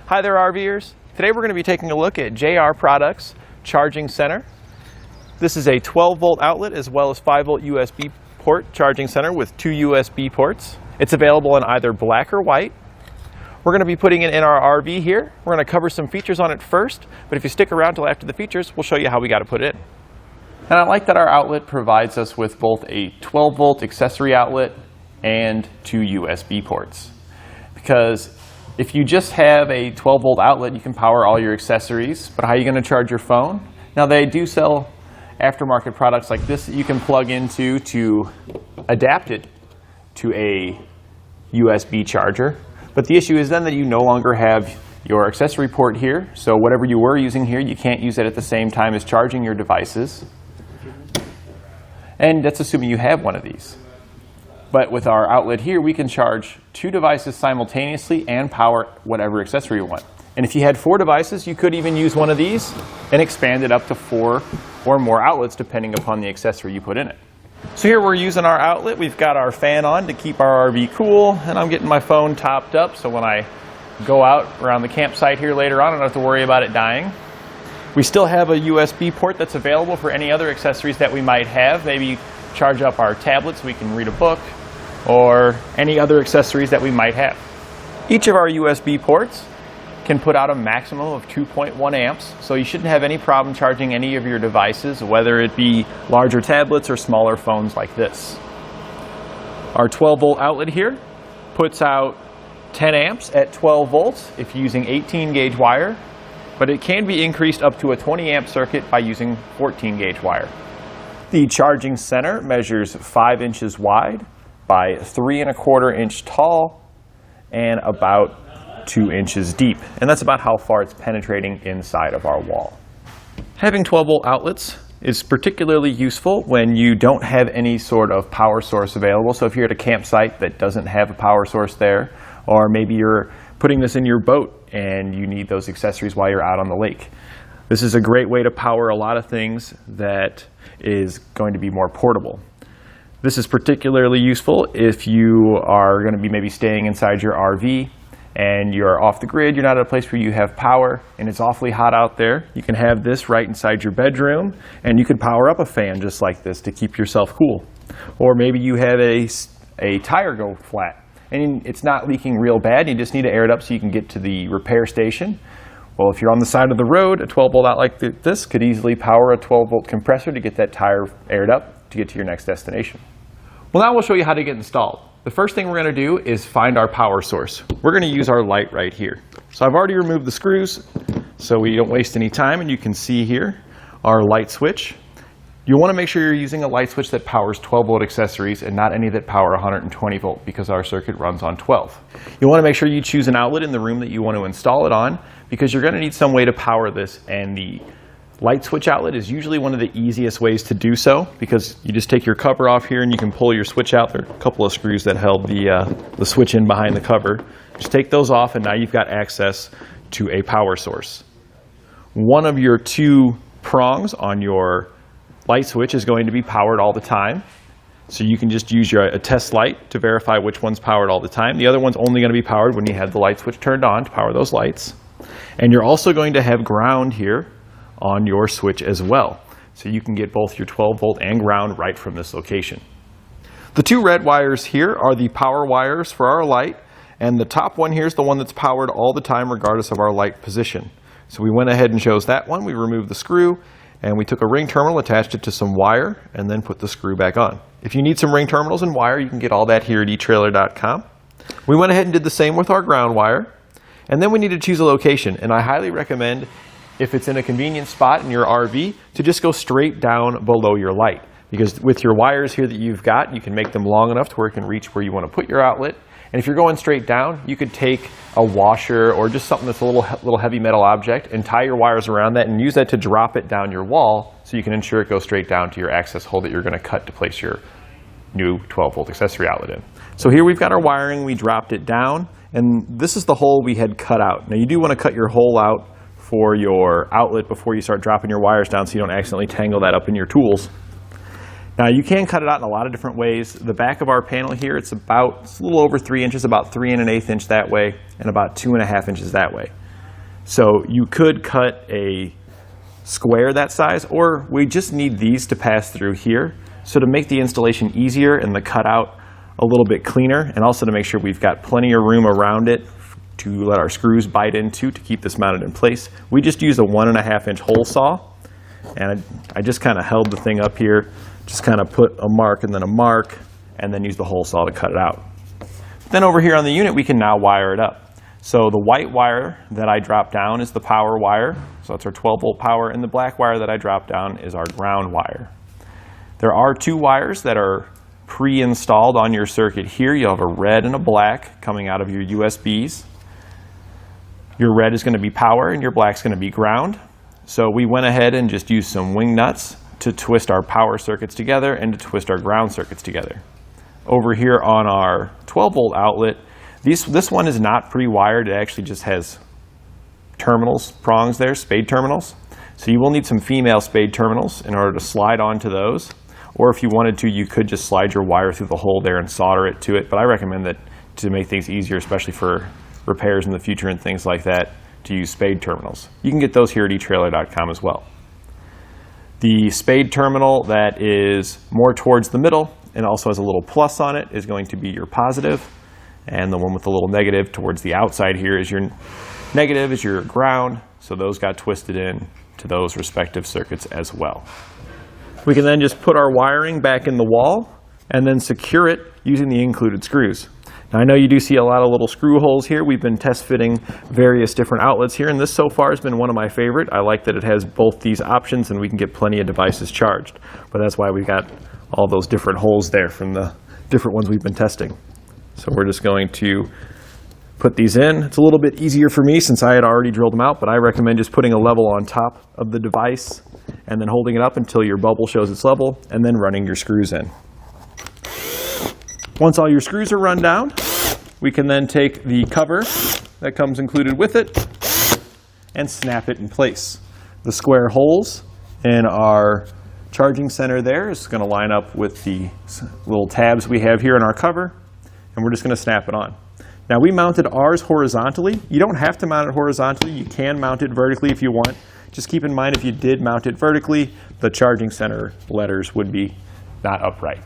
Hi there, RVers. Today we're going to be taking a look at JR Products Charging Center. This is a 12-volt outlet as well as 5-volt USB port charging center with 2 USB ports. It's available in either black or white. We're going to be putting it in our RV here. We're going to cover some features on it first, but if you stick around till after the features, we'll show you how we got to put it in. And I like that our outlet provides us with both a 12-volt accessory outlet and 2 USB ports. Because if you just have a 12-volt outlet, you can power all your accessories, but how are you going to charge your phone? Now, they do sell aftermarket products like this that you can plug into to adapt it to a USB charger. But the issue is then that you no longer have your accessory port here, so whatever you were using here, you can't use it at the same time as charging your devices. And that's assuming you have one of these. But with our outlet here, we can charge 2 devices simultaneously and power whatever accessory you want. And if you had 4 devices, you could even use one of these and expand it up to 4 or more outlets depending upon the accessory you put in it. So here we're using our outlet. We've got our fan on to keep our RV cool, and I'm getting my phone topped up so when I go out around the campsite here later on, I don't have to worry about it dying. We still have a USB port that's available for any other accessories that we might have. Maybe charge up our tablets so we can read a book, or any other accessories that we might have. Each of our USB ports can put out a maximum of 2.1 amps, so you shouldn't have any problem charging any of your devices, whether it be larger tablets or smaller phones like this. Our 12-volt outlet here puts out 10 amps at 12 volts if you're using 18-gauge wire, but it can be increased up to a 20-amp circuit by using 14-gauge wire. The charging center measures 5 inches wide by 3 1/4 inch tall and about 2 inches deep. And that's about how far it's penetrating inside of our wall. Having 12-volt outlets is particularly useful when you don't have any sort of power source available. So if you're at a campsite that doesn't have a power source there, or maybe you're putting this in your boat and you need those accessories while you're out on the lake. This is a great way to power a lot of things that is going to be more portable. This is particularly useful if you are going to be maybe staying inside your RV and you're off the grid, you're not at a place where you have power and it's awfully hot out there. You can have this right inside your bedroom and you can power up a fan just like this to keep yourself cool. Or maybe you have a tire go flat and it's not leaking real bad, you just need to air it up so you can get to the repair station. Well, if you're on the side of the road, a 12-volt out like this could easily power a 12-volt compressor to get that tire aired up to get to your next destination. Well, now we'll show you how to get installed. The first thing we're going to do is find our power source. We're going to use our light right here. So I've already removed the screws so we don't waste any time, and you can see here our light switch. You want to make sure you're using a light switch that powers 12-volt accessories and not any that power 120 volt because our circuit runs on 12. You want to make sure you choose an outlet in the room that you want to install it on because you're going to need some way to power this, and the light switch outlet is usually one of the easiest ways to do so because you just take your cover off here and you can pull your switch out. There are a couple of screws that held the switch in behind the cover. Just take those off and now you've got access to a power source. One of your 2 prongs on your light switch is going to be powered all the time. So you can just use a test light to verify which one's powered all the time. The other one's only going to be powered when you have the light switch turned on to power those lights. And you're also going to have ground here on your switch as well. So you can get both your 12-volt and ground right from this location. The 2 red wires here are the power wires for our light, and the top one here is the one that's powered all the time regardless of our light position. So we went ahead and chose that one. We removed the screw and we took a ring terminal, attached it to some wire, and then put the screw back on. If you need some ring terminals and wire, you can get all that here at etrailer.com. We went ahead and did the same with our ground wire, and then we need to choose a location, and I highly recommend, if it's in a convenient spot in your RV, to just go straight down below your light. Because with your wires here that you've got, you can make them long enough to where it can reach where you want to put your outlet. And if you're going straight down, you could take a washer or just something that's a little heavy metal object and tie your wires around that and use that to drop it down your wall so you can ensure it goes straight down to your access hole that you're going to cut to place your new 12-volt accessory outlet in. So here we've got our wiring, we dropped it down, and this is the hole we had cut out. Now you do want to cut your hole out for your outlet before you start dropping your wires down so you don't accidentally tangle that up in your tools. Now you can cut it out in a lot of different ways. The back of our panel here, it's a little over 3 inches, about 3 1/8 inch that way, and about 2.5 inches that way. So you could cut a square that size, or we just need these to pass through here. So to make the installation easier and the cutout a little bit cleaner, and also to make sure we've got plenty of room around it to let our screws bite into to keep this mounted in place, we just used a 1.5-inch hole saw. And I just kind of held the thing up here, just kind of put a mark and then a mark, and then use the hole saw to cut it out. Then over here on the unit, we can now wire it up. So the white wire that I drop down is the power wire. So that's our 12-volt power, and the black wire that I drop down is our ground wire. There are 2 wires that are pre-installed on your circuit here. You'll have a red and a black coming out of your USBs. Your red is going to be power and your black is going to be ground. So we went ahead and just used some wing nuts to twist our power circuits together and to twist our ground circuits together. Over here on our 12-volt outlet, this one is not pre-wired. It actually just has terminals, prongs there, spade terminals. So you will need some female spade terminals in order to slide onto those. Or if you wanted to, you could just slide your wire through the hole there and solder it to it. But I recommend that to make things easier, especially for repairs in the future and things like that, to use spade terminals. You can get those here at etrailer.com as well. The spade terminal that is more towards the middle and also has a little plus on it is going to be your positive, and the one with the little negative towards the outside here is your negative, is your ground. So those got twisted in to those respective circuits as well. We can then just put our wiring back in the wall and then secure it using the included screws. Now I know you do see a lot of little screw holes here. We've been test fitting various different outlets here, and this so far has been one of my favorite. I like that it has both these options and we can get plenty of devices charged. But that's why we got all those different holes there from the different ones we've been testing. So we're just going to put these in. It's a little bit easier for me since I had already drilled them out, but I recommend just putting a level on top of the device and then holding it up until your bubble shows its level, and then running your screws in. Once all your screws are run down, we can then take the cover that comes included with it and snap it in place. The square holes in our charging center there is going to line up with the little tabs we have here in our cover, and we're just going to snap it on. Now we mounted ours horizontally. You don't have to mount it horizontally. You can mount it vertically if you want. Just keep in mind, if you did mount it vertically, the charging center letters would be not upright.